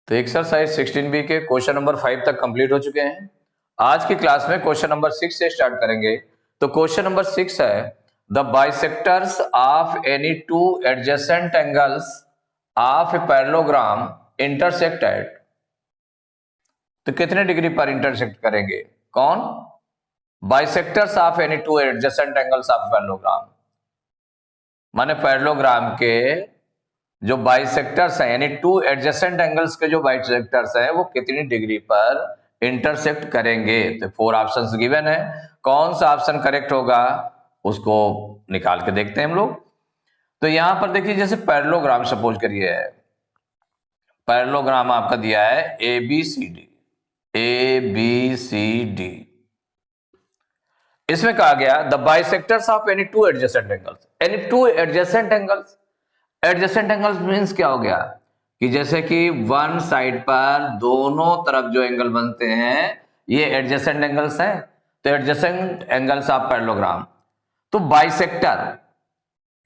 तो exercise 16B के question number 5 तक कंप्लीट हो चुके हैं। आज की क्लास में क्वेश्चन नंबर 6 से स्टार्ट करेंगे। तो क्वेश्चन नंबर 6 है the bisectors of any two adjacent angles of a parallelogram intersect at. तो कितने डिग्री पर इंटरसेक्ट करेंगे? कौन? Bisectors of any two adjacent angles of parallelogram, माने पैरेललोग्राम के जो बाइसेक्टर्स हैं यानी टू एडजेसेंट एंगल्स के जो बाइसेक्टर्स हैं वो कितनी डिग्री पर इंटरसेक्ट करेंगे। तो 4 ऑप्शंस गिवन है, कौन सा ऑप्शन करेक्ट होगा उसको निकाल के देखते हैं हम लोग। तो यहां पर देखिए, जैसे पैरेललोग्राम सपोज करिए, पैरेललोग्राम आपका दिया है ABCD, ABCD। इसमें कहा गया the bisectors of any two adjacent angles, any two adjacent angles. Adjacent angles means क्या हो गया कि जैसे कि वन साइड पर दोनों तरफ जो एंगल बनते हैं ये एडजेसेंट एंगल्स हैं। तो एडजेसेंट एंगल्स ऑफ पैरेललोग्राम, तो बाइसेक्टर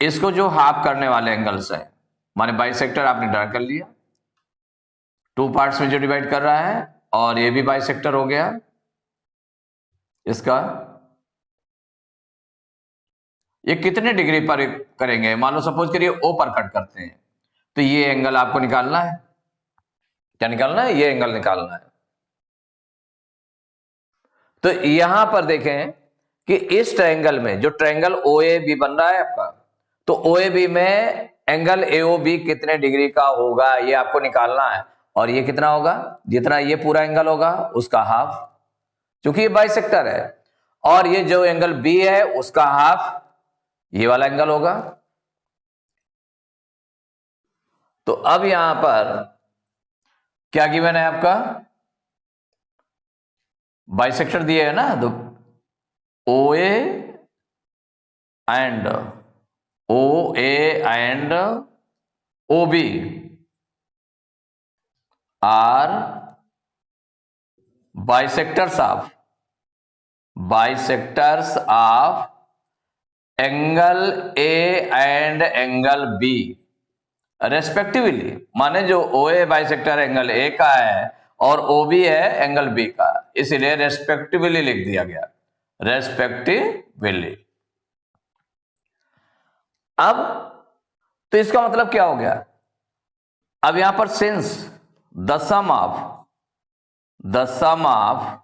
इसको जो हाफ करने वाले एंगल्स हैं, माने बाइसेक्टर आपने ड्रा कर लिया, 2 पार्ट्स में जो डिवाइड कर रहा है, और ये भी बाइसेक्टर हो गया इसका। ये कितने डिग्री पर करेंगे? मान लो सपोज करिए O पर कट करते हैं, तो ये एंगल आपको निकालना है। क्या निकालना है? ये एंगल निकालना है। तो यहां पर देखें कि इस ट्रायंगल में जो ट्रायंगल OAB बन रहा है आपका, तो OAB में एंगल AOB कितने डिग्री का होगा ये आपको निकालना है। और ये कितना होगा? जितना ये पूरा एंगल होगा उसका हाफ, क्योंकि ये बाइसेक्टर है। और ये जो एंगल B है उसका हाफ ये वाला एंगल होगा। तो अब यहां पर क्या गिवन है आपका? बाइसेक्टर दिए है ना, तो OA and OB are bisectors of angle A and angle B respectively. माने जो OA बाइसेक्टर एंगल A का है और OB है एंगल B का, इसलिए रेस्पेक्टिवली लिख दिया गया, रेस्पेक्टिवली। अब तो इसका मतलब क्या हो गया? अब यहां पर since the sum of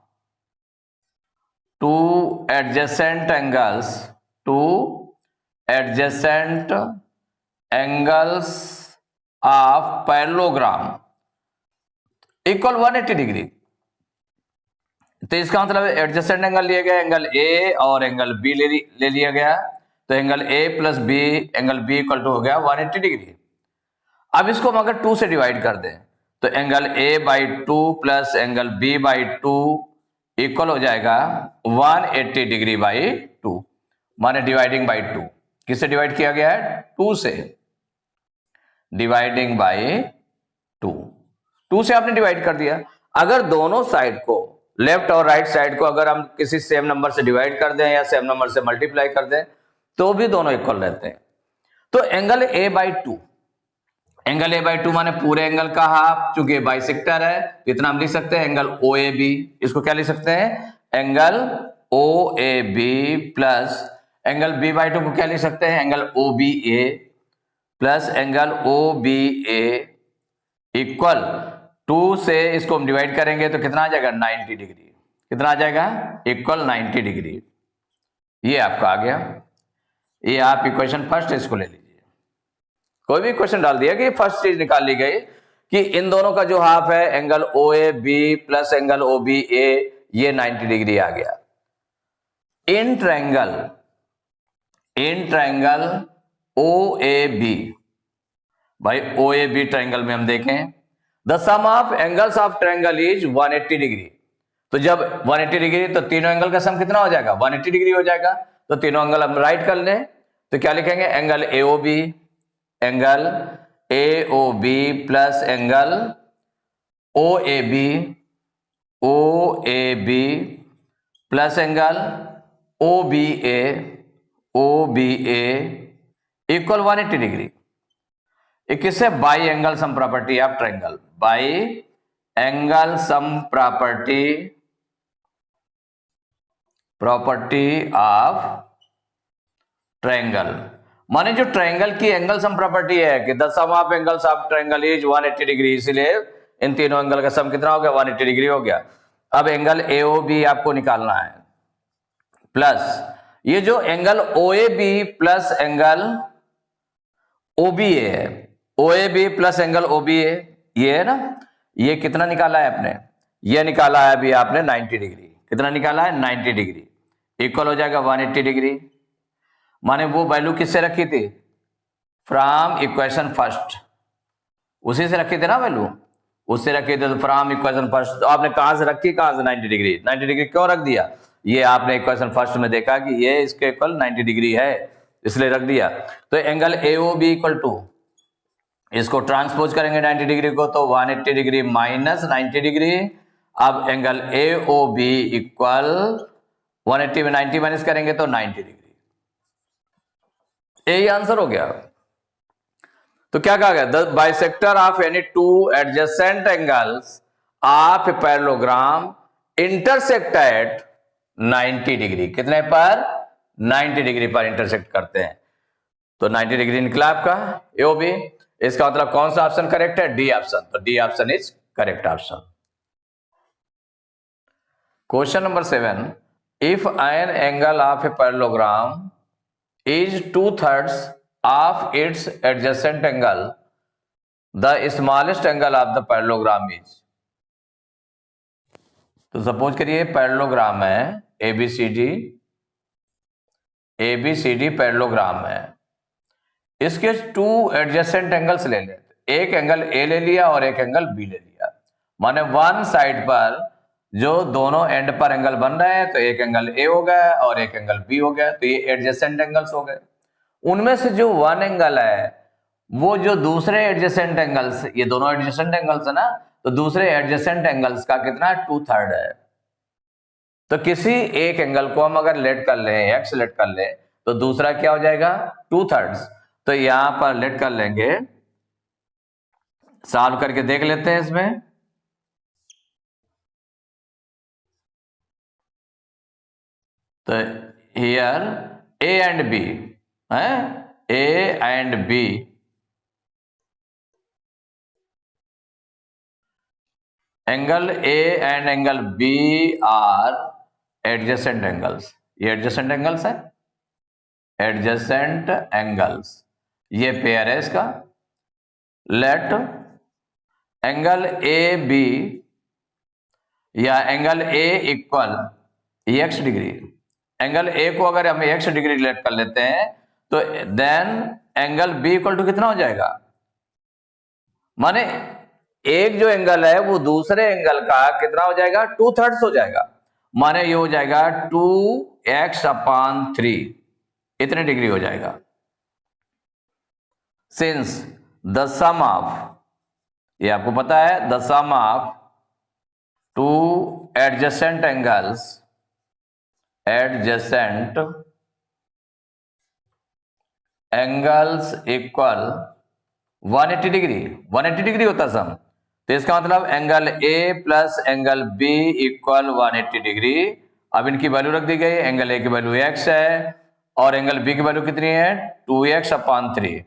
two adjacent angles of parallelogram equal 180 degree. तो इसका मतलब एडजेसेंट एंगल लिया गया, एंगल A और एंगल B ले लिया गया, तो angle A plus B, angle B equal to हो गया 180 डिग्री। अब इसको हम अगर 2 से डिवाइड कर दें तो angle A by 2 plus angle B by 2 equal हो जाएगा 180 डिग्री बाई 2, माने डिवाइडिंग बाई 2। किससे डिवाइड किया गया है? 2 से, डिवाइडिंग बाई 2 से आपने डिवाइड कर दिया। अगर दोनों साइड को, लेफ्ट और राइट साइड को अगर हम किसी सेम नंबर से डिवाइड कर दें या सेम नंबर से मल्टीप्लाई कर दें तो भी दोनों इक्वल रहते हैं। तो angle A by 2, angle A by 2 माने पूरे एंगल का हाफ, चूंकि बाइसेक्टर है इतना हम लिख सकते हैं एंगल OAB। इसको क्या लिख सकते हैं? Angle OAB plus angle B by 2 को क्या लिख सकते हैं? Angle OBA plus angle OBA equal 2 से इसको हम डिवाइड करेंगे तो कितना आ जाएगा? 90 डिग्री। कितना आ जाएगा? Equal 90 degree. ये आपका आ गया। ये आप इक्वेशन फर्स्ट, इसको ले लीजिए। कोई भी क्वेश्चन डाल दिया कि फर्स्ट चीज निकाल ली गई कि इन दोनों का जो हाफ है angle OAB plus angle OBA, ये 90 डिग्री आ गया। इन ट्रायंगल OAB, भाई OAB ट्रायंगल में हम देखें the sum of angles of triangle is 180 degree. तो जब 180 डिग्री तो तीनों एंगल का सम कितना हो जाएगा? 180 डिग्री हो जाएगा। तो तीनों एंगल हम राइट कर लें तो क्या लिखेंगे? Angle AOB plus angle OAB plus angle OBA equal 180 degree. किससे? By angle sum property of triangle, by angle sum property of triangle. माने जो ट्रायंगल की एंगल सम प्रॉपर्टी है कि the sum of angles of triangle is 180 degree, इसीलिए इन तीनों angle का सम कितना हो गया 180 डिग्री हो गया। अब एंगल AOB आपको निकालना है, प्लस ये जो angle OAB plus angle OBA है, OAB प्लस एंगल OBA ये है ना, ये कितना निकाला है आपने, ये निकाला है अभी आपने 90 डिग्री। कितना निकाला है 90 डिग्री, इक्वल हो जाएगा 180 डिग्री। माने वो वैल्यू किससे रखी थी, फ्रॉम इक्वेशन फर्स्ट, उसी से रखी थी ना वैल्यू, उससे रखी थी तो फ्रॉम इक्वेशन फर्स्ट। तो आपने कहां से रखी, कहां से 90 डिग्री, 90 डिग्री क्यों रख दिया, ये आपने इक्वेशन फर्स्ट में देखा कि ये इसके इक्वल 90 डिग्री है इसलिए रख दिया। तो एंगल AOB इक्वल टू, इसको ट्रांसपोज करेंगे 90 डिग्री को तो 180 डिग्री माइनस 90 डिग्री। अब एंगल AOB इक्वल 180 में 90 माइनस करेंगे तो 90 डिग्री। यही आंसर हो गया। तो क्या कहा गया, the bisector of any two adjacent angles of parallelogram intersect at 90 degree. कितने पर, 90 डिग्री पर इंटरसेक्ट करते हैं। तो 90 डिग्री निकला आपका AOB। इसका मतलब कौन सा ऑप्शन करेक्ट है, डी ऑप्शन। तो D option is correct option. Question number 7, if an angle of a parallelogram is 2/3 of its adjacent angle, the smallest angle of the parallelogram is। तो suppose करिए parallelogram है ABCD parallelogram है, इसके 2 adjacent angles ले लेते, एक angle A ले लिया और एक एंगल B ले लिया। माने वन साइड पर जो दोनों एंड पर एंगल बन रहे हैं तो एक एंगल A हो गया और एक एंगल B हो गया, तो ये एडजेसेंट एंगल्स हो गए। उनमें से जो वन एंगल है वो जो दूसरे एडजेसेंट एंगल्स, ये दोनों एडजेसेंट एंगल्स है ना, तो दूसरे एडजेसेंट एंगल्स का कितना 2/3 है। तो किसी एक एंगल को हम अगर लेट कर लें, X लेट कर लें, तो दूसरा क्या हो जाएगा 2/3। तो यहां पर लेट कर लेंगे, सॉल्व करके देख लेते हैं इसमें। तो हियर A एंड B है, A and B angle A and angle B are adjacent angles. ये एडजेसेंट एंगल्स है, एडजेसेंट एंगल्स, ये पेयर है इसका। लेट एंगल AB या angle A equal x degree. Angle A को अगर हम x डिग्री लेट कर लेते हैं तो then angle B equal to कितना हो जाएगा, माने एक जो एंगल है वो दूसरे एंगल का कितना हो जाएगा 2/3 हो जाएगा। माने ये हो जाएगा 2x/3, इतने डिग्री हो जाएगा। सिंस द सम ऑफ, ये आपको पता है, the sum of 2 adjacent angles, adjacent angles equal 180 degree, 180 degree होता सम। तो इसका मतलब angle A plus angle B equal 180 degree. अब इनकी वैल्यू रख दी गई, एंगल A की वैल्यू x है और एंगल B की वैल्यू कितनी है 2x/3,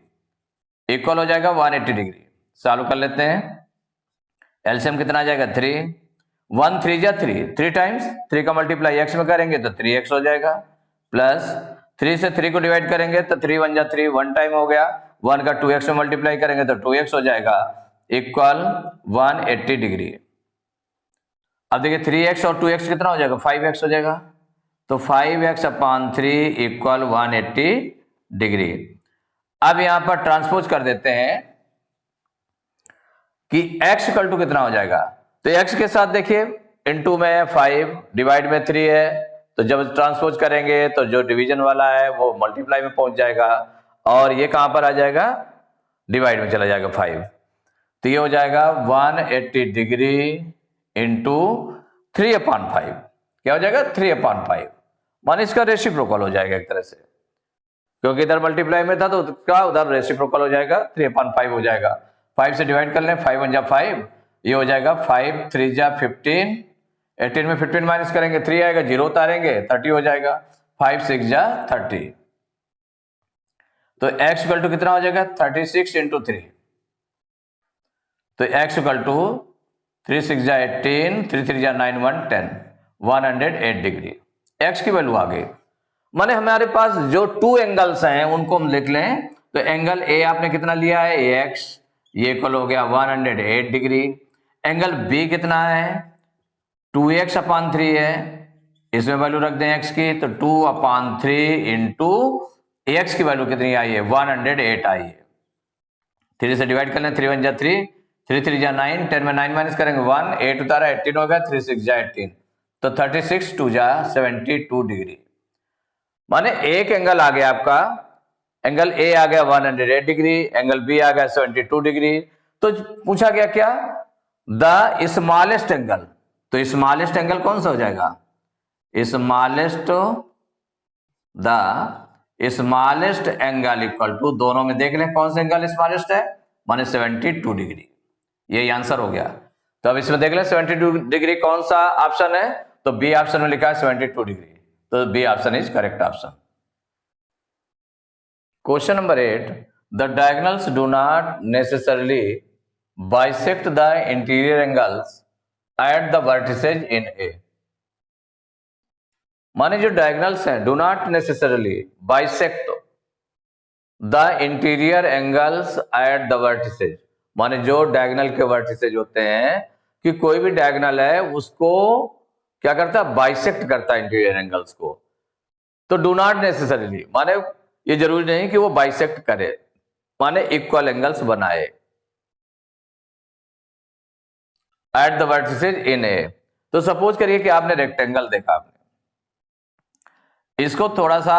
इक्वल हो जाएगा 180 डिग्री। सॉल्व कर लेते हैं, एलसीएम कितना आ जाएगा 3, 1 3 जा 3 टाइम्स 3 का मल्टीप्लाई x में करेंगे तो 3x हो जाएगा, प्लस 3 से 3 को डिवाइड करेंगे तो 3 1 जा 3, 1 टाइम हो गया, 1 का 2x में मल्टीप्लाई करेंगे तो 2x हो जाएगा, इक्वल 180 डिग्री। अब देखिए 3x और 2x कितना हो जाएगा 5x हो जाएगा, तो 5x/3 इक्वल 180 डिग्री। अब यहां पर ट्रांसपोज कर देते हैं कि x इक्वल टू कितना हो जाएगा। तो x के साथ देखिए इनटू में 5, डिवाइड में 3 है, तो जब ट्रांसपोज करेंगे तो जो डिवीजन वाला है वो मल्टीप्लाई में पहुंच जाएगा और ये कहां पर आ जाएगा डिवाइड में चला जाएगा 5। तो ये हो जाएगा 180 डिग्री इंटू 3/5, क्या हो जाएगा 3/5, माने इसका रेसिप्रोकल हो जाएगा एक तरह से, क्योंकि इधर मल्टीप्लाई में था तो उसका उधर रेसिप्रोकल हो जाएगा 3/5 हो जाएगा। 5 से डिवाइड कर लें, 5 1 जा 5, ये हो जाएगा 5 3 जा 15, 18 में 15 माइनस करेंगे 3 आएगा, 0 उतारेंगे 30 हो जाएगा, 5 6 जा 30। तो x इक्वल टू कितना हो जाएगा 36 इंटू 3। तो x इक्वल टू 3 6 जा 18, 3 3 जा 9 1 10, 108 डिग्री x की वैल्यू आ गई। माने हमारे पास जो टू एंगल्स हैं उनको हम लिख लें। तो एंगल ए आपने कितना लिया है ax, ये इक्वल हो गया 108 डिग्री। एंगल बी कितना है 2x/3 है, इसमें वैल्यू रख दें x की, तो 2/3 इंटू एक्स की वैल्यू कितनी आई है 108 आई है। 3 से डिवाइड कर लें, 3 1 जा 3, 3 3 जा 9, 10 में 9 माइनस करेंगे 1, 8 उतारा 18 हो गया, 3 6 जा 18, तो 36 2 जा 72 डिग्री। माने एक एंगल आ गया आपका, एंगल ए आ गया 108 डिग्री, एंगल बी आ गया 72 डिग्री। तो पूछा गया क्या द स्मॉलेस्ट एंगल, तो स्मॉलेस्ट एंगल कौन सा हो जाएगा smallest, the smallest angle equal to, दोनों में देख लें कौन सा एंगल स्मॉलेस्ट है, माने 72 डिग्री। यही आंसर हो गया। तो अब इसमें देख लें 72 डिग्री कौन सा ऑप्शन है, तो बी ऑप्शन में लिखा है 72 डिग्री, तो B option is correct option. Question number 8, the diagonals do not necessarily bisect the interior angles at the vertices in a. माने जो डायगोनल्स हैं do not necessarily bisect the interior angles at the vertices, माने जो diagonal के vertices होते हैं कि कोई भी डायगोनल है उसको क्या करता है बाइसेक्ट करता है इंटीरियर एंगल्स को। तो डू नॉट नेसेसरली माने ये जरूरी नहीं कि वो बाइसेक्ट करे, माने इक्वल एंगल्स बनाए एट द वर्टिसेज इन ए। तो सपोज करिए कि आपने रेक्टेंगल देखा, आपने इसको थोड़ा सा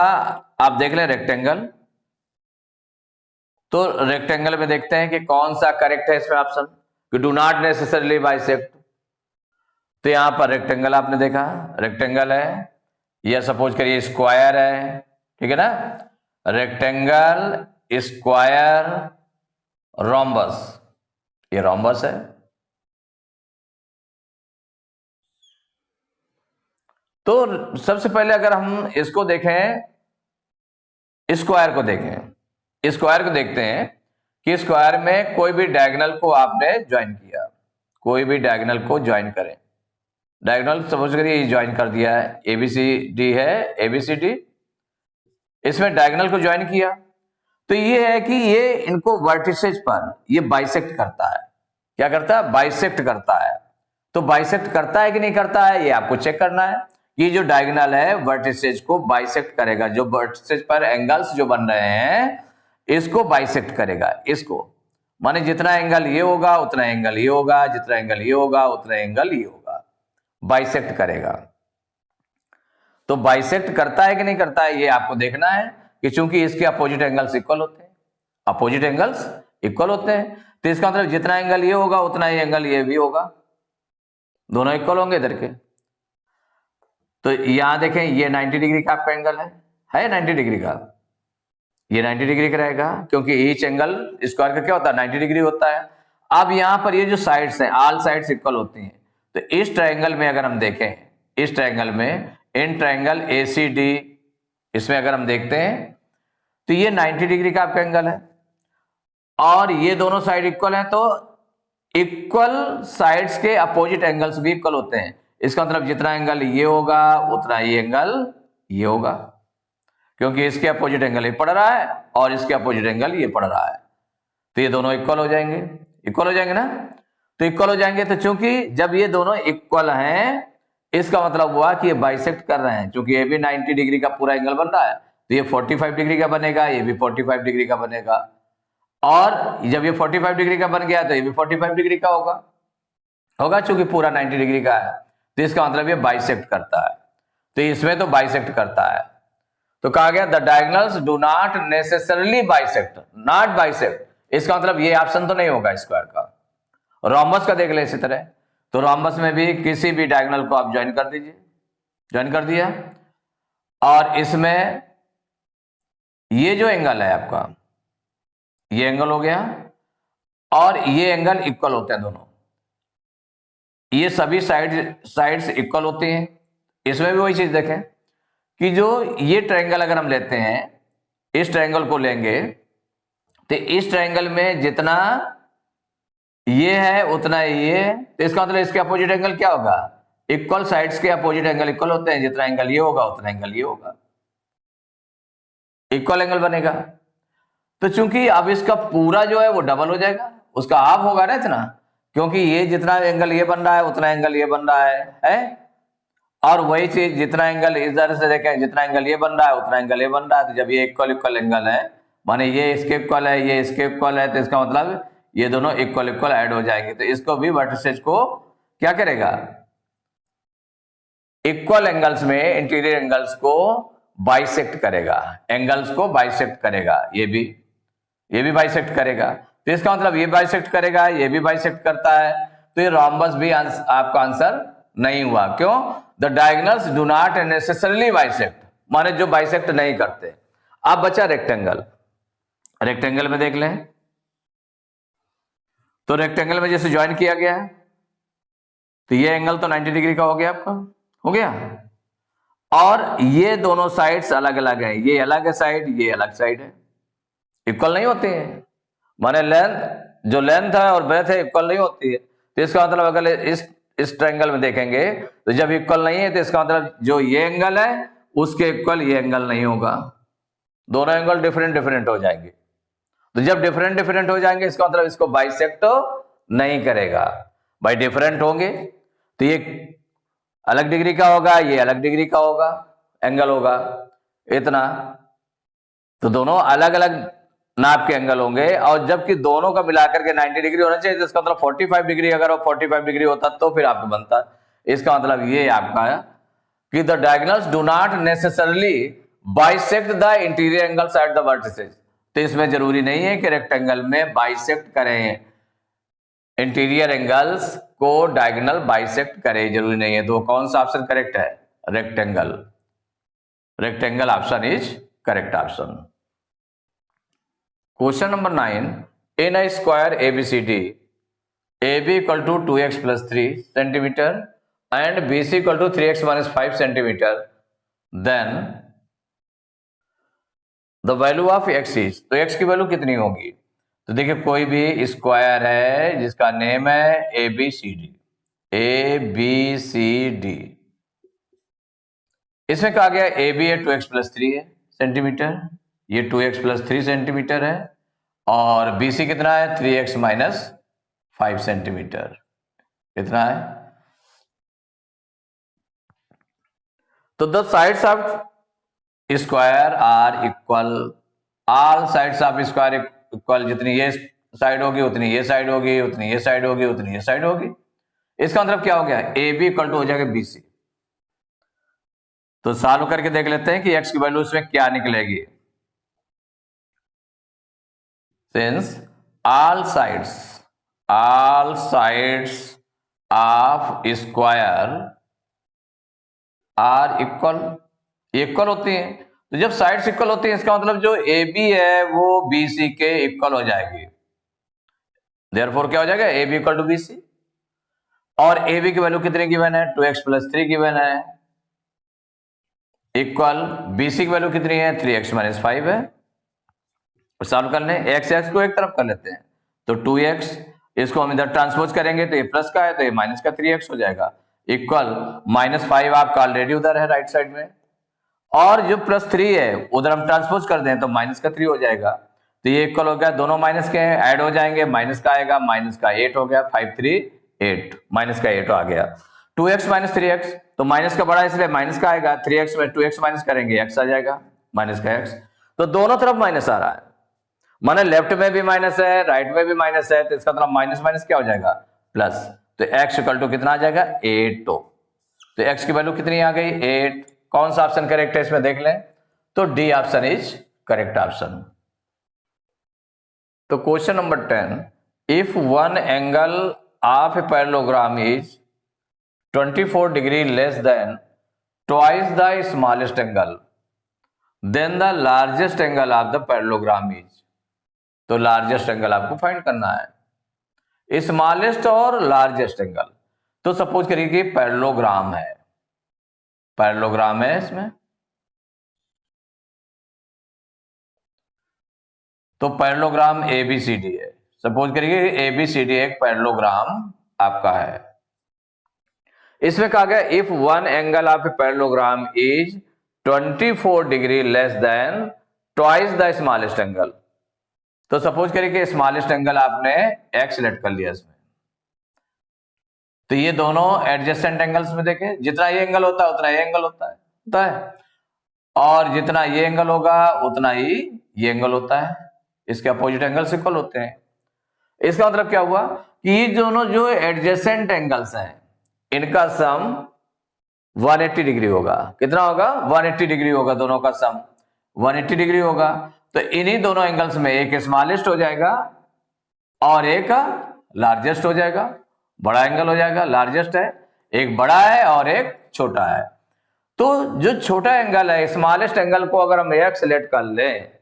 आप देख लें रेक्टेंगल, तो रेक्टेंगल में देखते हैं कि कौन सा करेक्ट है इसमें ऑप्शन कि डू नॉट नेसेसरली बाइसेक्ट। तो यहां पर रेक्टेंगल आपने देखा, रेक्टेंगल है, या सपोज करिए स्क्वायर है, ठीक है ना, रेक्टेंगल स्क्वायर रोम्बस, ये रोम्बस है। तो सबसे पहले अगर हम इसको देखें, स्क्वायर को देखें, स्क्वायर को देखते हैं कि स्क्वायर में कोई भी डायगोनल को आपने ज्वाइन किया, कोई भी डायगोनल को ज्वाइन करें, डायगोनल सपोज करिए ज्वाइन कर दिया है, ABCD है, ABCD, इसमें डायगोनल को ज्वाइन किया, तो ये है कि ये इनको वर्टिसेज पर ये बाइसेक्ट करता है। क्या करता है बाइसेक्ट करता है। तो बाइसेक्ट करता है कि नहीं करता है ये आपको चेक करना है। ये जो डायगोनल है वर्टिसेज को बाइसेक्ट करेगा, जो वर्टिसेज पर एंगल्स जो बन रहे हैं इसको बाइसेक्ट करेगा, इसको माने जितना एंगल ये होगा उतना एंगल ये होगा, जितना एंगल ये होगा उतना एंगल ये होगा, बाइसेक्ट करेगा। तो बाइसेक्ट करता है कि नहीं करता है ये आपको देखना है कि चूंकि इसके अपोजिट एंगल्स इक्वल होते हैं, अपोजिट एंगल्स इक्वल होते हैं, तो इसका मतलब जितना एंगल ये होगा उतना ही एंगल ये भी होगा, दोनों इक्वल होंगे इधर के। तो यहां देखें ये 90 डिग्री का आपका एंगल है 90 डिग्री का, ये 90 डिग्री का रहेगा क्योंकि ईच एंगल स्क्वायर का क्या होता है 90 डिग्री होता है। अब यहां पर ये जो साइड्स हैं ऑल साइड्स इक्वल होती हैं, तो इस ट्रायंगल में अगर हम देखें, इस ट्रायंगल में इन ट्रायंगल ACD, इसमें अगर हम देखते हैं तो ये 90 डिग्री का आपका एंगल है और ये दोनों साइड इक्वल हैं, तो इक्वल साइड्स के अपोजिट एंगल्स भी इक्वल होते हैं। इसका मतलब जितना एंगल ये होगा उतना ही एंगल ये होगा, क्योंकि इसके अपोजिट एंगल ये पड़ रहा है और इसके अपोजिट एंगल ये पड़ रहा है, तो ये दोनों इक्वल हो जाएंगे, इक्वल हो जाएंगे ना। तो इक्वल हो जाएंगे, तो चूंकि जब ये दोनों इक्वल हैं इसका मतलब हुआ कि ये बाइसेक्ट कर रहे हैं, क्योंकि ये भी 90 डिग्री का पूरा एंगल बन रहा है, तो ये 45 डिग्री का बनेगा, ये भी 45 डिग्री का बनेगा, और जब ये 45 डिग्री का बन गया तो ये भी 45 डिग्री का होगा चूंकि पूरा 90 डिग्री का है, तो इसका मतलब ये बाइसेक्ट करता है। तो इसमें तो बाइसेक्ट करता है, तो कहा गया the diagonals do not necessarily bisect, not bisect, इसका मतलब ये ऑप्शन तो नहीं होगा स्क्वायर का। रोम्बस का देख ले इसी तरह, तो रोम्बस में भी किसी भी डायगोनल को आप ज्वाइन कर दीजिए, ज्वाइन कर दिया, और इसमें ये जो एंगल है आपका ये एंगल हो गया और ये एंगल इक्वल होते हैं दोनों, ये सभी साइड्स इक्वल होती हैं। इसमें भी वही चीज देखें कि जो ये ट्रायंगल अगर हम लेते हैं, इस ट्रायंगल को लेंगे तो इस ट्रायंगल में जितना ये है उतना ये, तो इसका मतलब इसके अपोजिट एंगल क्या होगा, इक्वल साइड्स के अपोजिट एंगल इक्वल होते हैं, जितना एंगल ये होगा उतना एंगल ये होगा, इक्वल एंगल बनेगा। तो चूंकि अब इसका पूरा जो है वो डबल हो जाएगा, उसका हाफ होगा ना इतना, क्योंकि ये जितना एंगल ये बन रहा है उतना एंगल ये बन रहा है? और वही चीज जितना एंगल इधर से देखें, जितना एंगल ये बन रहा है उतना एंगल ये बन रहा है। तो जब ये इक्वल एंगल है, माने ये इसके इक्वल है, ये इसके इक्वल है, तो इसका मतलब ये दोनों इक्वल ऐड हो जाएंगे। तो इसको भी वर्टिसेज को क्या करेगा, इक्वल एंगल्स में इंटीरियर एंगल्स को बाइसेक्ट करेगा, एंगल्स को बाइसेक्ट करेगा, ये भी बाइसेक्ट करेगा। तो इसका मतलब ये बाइसेक्ट करेगा, ये भी बाइसेक्ट करता है, तो ये रोम्बस भी आपका आंसर नहीं हुआ। क्यों? The diagonals do not necessarily bisect, माने जो बाइसेक्ट नहीं करते। अब बचा रेक्टेंगल। रेक्टेंगल में देख लें, तो रेक्टेंगल में जैसे ज्वाइन किया गया है, तो ये एंगल तो 90 डिग्री का हो गया, आपका हो गया, और ये दोनों साइड्स अलग अलग है, ये अलग है साइड, ये अलग साइड है, इक्वल नहीं होते हैं, माने जो लेंथ है और ब्रेथ है इक्वल नहीं होती है। तो इसका मतलब अगर इस ट्रायंगल में देखेंगे तो जब इक्वल नहीं है तो इसका मतलब जो ये एंगल है उसके इक्वल ये एंगल नहीं होगा, दोनों एंगल डिफरेंट हो जाएंगे। तो जब डिफरेंट हो जाएंगे इसका मतलब इसको बाइसेक्ट नहीं करेगा, भाई डिफरेंट होंगे तो ये अलग डिग्री का होगा, ये अलग डिग्री का होगा, एंगल होगा इतना, तो दोनों अलग अलग नाप के एंगल होंगे। और जबकि दोनों का मिलाकर के 90 डिग्री होना चाहिए, तो इसका मतलब 45 डिग्री, अगर वो 45 डिग्री होता तो फिर आपको बनता। इसका मतलब ये आपका है कि the diagonals do not necessarily bisect the interior angles at the vertices. तो इसमें जरूरी नहीं है कि रेक्टेंगल में बाइसेक्ट करें, इंटीरियर एंगल्स को डायगोनल बाइसेक्ट करे, जरूरी नहीं है। तो कौन सा ऑप्शन करेक्ट है? Rectangle. Rectangle option is correct option. Question number 9, in a square ABCD, AB equal to 2x plus 3 centimetre and BC equal to 3x minus 5 centimetre, then the value of x is, तो x की value कितनी होगी? तो देखिए कोई भी square है जिसका नेम है ABCD, इसमें कहा गया AB है 2x प्लस 3 है सेंटीमीटर, ये 2x प्लस 3 सेंटीमीटर है, और BC कितना है 3x माइनस 5 सेंटीमीटर, कितना है? तो the sides of square are equal, all sides of square equal, जितनी ये साइड होगी उतनी ये साइड होगी, उतनी ये साइड होगी उतनी ये साइड होगी। इसका मतलब क्या हो गया? AB इक्वल टू हो जाएगा BC। तो सॉल्व करके देख लेते हैं कि x की वैल्यू इसमें क्या निकलेगी। Since all sides of square are equal होती हैं। तो जब साइड्स इक्वल होती हैं इसका मतलब जो AB है वो BC के इक्वल हो जाएगी, देयरफॉर क्या हो जाएगा? AB equal to BC। और AB की वैल्यू कितनी गिवन है? 2x प्लस 3 गिवन है, इक्वल BC की वैल्यू कितनी है? 3x माइनस 5 है। सॉल्व कर लें, x को एक तरफ कर लेते हैं, तो 2x, इसको हम इधर ट्रांसपोज करेंगे तो ये प्लस का है तो ये माइनस का 3x हो जाएगा, इक्वल माइनस 5 आपका ऑलरेडी उधर है राइट साइड में, और जो प्लस 3 है उधर हम ट्रांसपोज कर दें तो माइनस का 3 हो जाएगा। तो ये इक्वल हो गया, दोनों माइनस के ऐड हो जाएंगे, माइनस का आएगा, माइनस का 8 हो गया, 5 3 8, माइनस का 8 आ गया। 2x माइनस 3x, तो माइनस का बड़ा इसलिए माइनस का आएगा, 3x में 2x माइनस करेंगे x आ जाएगा, माइनस का x। तो दोनों तरफ माइनस आ रहा है, माने लेफ्ट में भी माइनस है राइट में भी माइनस है, तो इसका मतलब माइनस माइनस क्या हो जाएगा? प्लस। तो x इक्वल टू कितना आ जाएगा? 8। तो x की वैल्यू कितनी आ गई? 8। कौन सा ऑप्शन करेक्ट है इसमें देख लें, तो D option is correct option. तो question number 10, if one angle of a parallelogram is 24 degree less than twice the smallest angle, then the largest angle of the parallelogram is. तो largest angle आपको find करना है, smallest और largest angle. तो suppose करिए कि parallelogram है, parallelogram है इसमें, तो पैरेललोग्राम ABCD है। सपोज करिए ABCD एक पैरेललोग्राम आपका है। इसमें कहा गया if one angle of a parallelogram is 24 degree less than twice the smallest angle. तो सपोज करिए कि स्मॉलेस्ट एंगल आपने x सिलेक्ट कर लिया इसमें, तो ये दोनों एडजेसेंट एंगल्स में देखें, जितना ये एंगल होता है उतना ये एंगल होता है, और जितना ये एंगल होगा उतना ही ये एंगल होता है। इसके अपोजिट एंगल्स इक्वल होते हैं। इसका मतलब क्या हुआ कि ये दोनों जो एडजेसेंट एंगल्स हैं इनका सम 180 डिग्री होगा। कितना होगा? 180 डिग्री होगा, दोनों का सम 180 डिग्री होगा। तो इन्हीं दोनों एंगल्स में एक स्मॉलेस्ट हो जाएगा और एक लार्जेस्ट हो जाएगा, बड़ा एंगल हो जाएगा, लार्जेस्ट है, एक बड़ा है और एक छोटा है। तो जो छोटा एंगल है, स्मॉलेस्ट एंगल को अगर हम x सेलेक्ट कर लें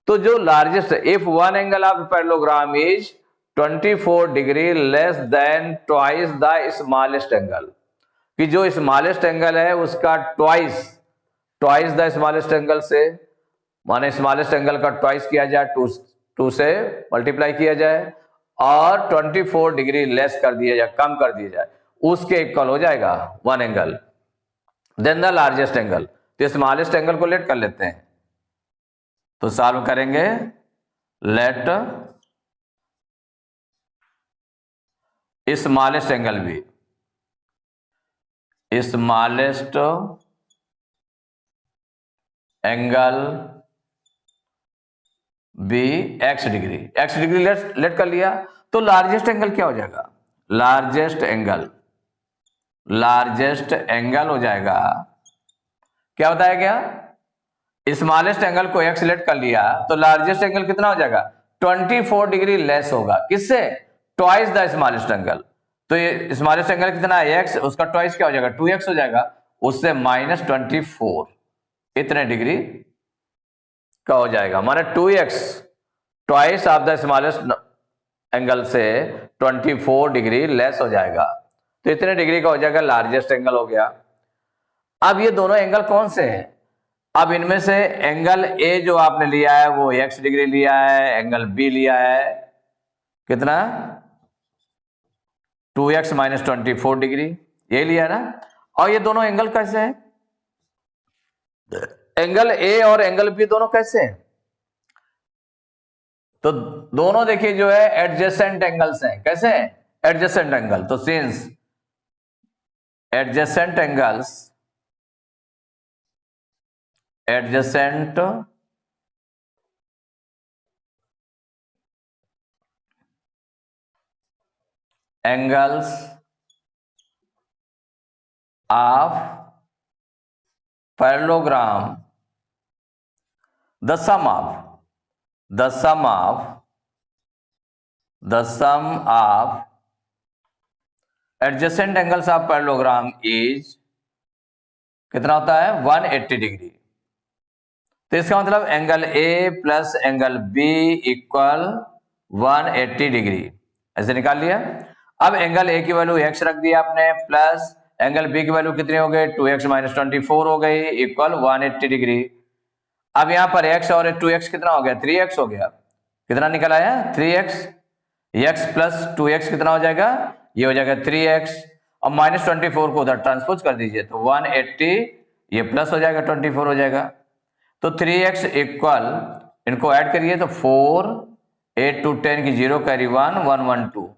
तो जो largest, if one angle of parallelogram is 24 degree less than twice the smallest angle, कि जो स्मॉलेस्ट एंगल है उसका ट्वाइस द स्मॉलेस्ट एंगल से, माने स्मॉलेस्ट एंगल का ट्वाइस किया जाए, 2 से मल्टीप्लाई किया जाए और 24 डिग्री लेस कर दिया जाए, कम कर दिया जाए, उसके इक्वल हो जाएगा one angle, then the largest angle. तो स्मॉलेस्ट एंगल को लेट कर लेते हैं, तो सॉल्व करेंगे। लेट स्मॉलेस्ट एंगल भी, smallest angle be x degree, let कर लिया। तो लार्जेस्ट एंगल क्या हो जाएगा? लार्जेस्ट एंगल हो जाएगा, क्या बताया गया? स्मॉलेस्ट एंगल को x लेट कर लिया तो लार्जेस्ट एंगल कितना हो जाएगा? 24 डिग्री लेस होगा, किससे? Twice the smallest angle. तो ये स्मॉलेस्ट एंगल कितना है? x, उसका ट्वाइस क्या हो जाएगा? 2x हो जाएगा, उससे -24 इतने डिग्री का हो जाएगा, माने 2x twice of the smallest angle से 24 डिग्री लेस हो जाएगा, तो इतने डिग्री का हो जाएगा, लार्जेस्ट एंगल हो गया। अब ये दोनों एंगल कौन से हैं? अब इनमें से एंगल A जो आपने लिया है वो x डिग्री लिया है, एंगल B लिया है कितना? 2x - 24 डिग्री, ये लिया ना। और ये दोनों एंगल कैसे हैं? एंगल A और एंगल B दोनों कैसे हैं? तो दोनों देखिए जो है एडजेसेंट एंगल्स हैं। कैसे हैं? Adjacent angle. तो since adjacent angles of parallelogram, the sum of adjacent angles of parallelogram is कितना होता है? 180 डिग्री। तो इसका मतलब angle A plus angle B equal 180 degree, ऐसे निकाल लिया। अब एंगल A की वैल्यू x रख दिया आपने, प्लस एंगल B की वैल्यू कितनी हो गई? 2x - 24 हो गई, इक्वल 180 डिग्री। अब यहां पर x और 2x कितना हो गया? 3x हो गया। कितना निकल आया? 3x। x प्लस 2x कितना हो जाएगा? ये हो जाएगा 3x, और -24 को उधर ट्रांसपोज कर दीजिए तो 180, ये प्लस हो जाएगा, 24 हो जाएगा। तो 3x इक्वल, इनको ऐड करिए तो 4, 8 to 10 की 0 कैरी 1, 112।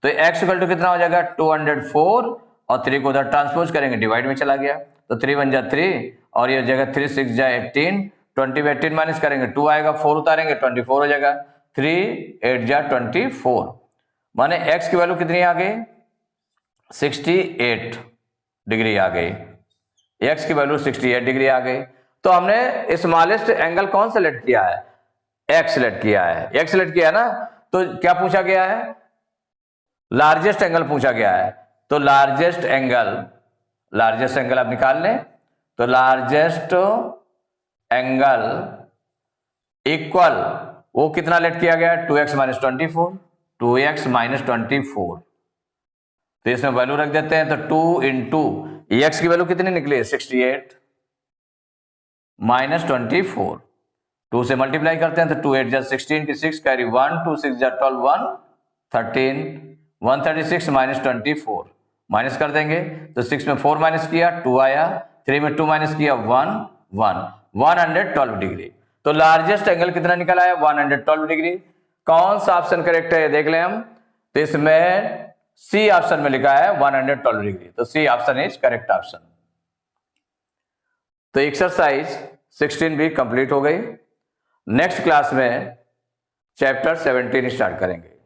तो x इक्वल टू कितना हो जाएगा? 204, और 3 को उधर ट्रांसपोज करेंगे, डिवाइड में चला गया, तो 3 × 1 = 3, और ये हो जाएगा 3 × 6 = 18, 20 में 18 माइनस करेंगे 2 आएगा, 4 उतारेंगे 24 हो जाएगा, 3 8 = 24, माने x की वैल्यू कितनी आ गई? 68 डिग्री आ गई। x की वैल्यू 68 डिग्री आ गई। तो हमने स्मॉलेस्ट एंगल कौन सेलेक्ट किया है? x सेलेक्ट किया है। x सेलेक्ट किया ना, तो क्या पूछा गया है? लार्जेस्ट एंगल पूछा गया है। तो लार्जेस्ट एंगल आप निकाल लें, तो लार्जेस्ट एंगल इक्वल, वो कितना लेट किया गया? 2x - 24, 2x - 24। तो इसमें वैल्यू रख देते हैं, तो 2 इंटू एक्स की वैल्यू कितनी निकली 68 माइनस 24, 2 से मल्टीप्लाई करते हैं तो 2 8 जा 16 की 6 कैरी 1 2 6 जा 12 1 13 136 माइनस 24 माइनस कर देंगे तो 6 में 4 माइनस किया 2 आया, 3 में 2 माइनस किया 1 1 112 डिग्री। तो लार्जेस्ट एंगल कितना निकल आया 112 डिग्री। कौन सा ऑप्शन करेक्ट है देख लें हम, तो इसमें सी ऑप्शन में लिखा है 112 डिग्री, तो C option is correct option. तो एक्सरसाइज 16 भी कंप्लीट हो गई। नेक्स्ट क्लास में चैप्टर 17 स्टार्ट करेंगे।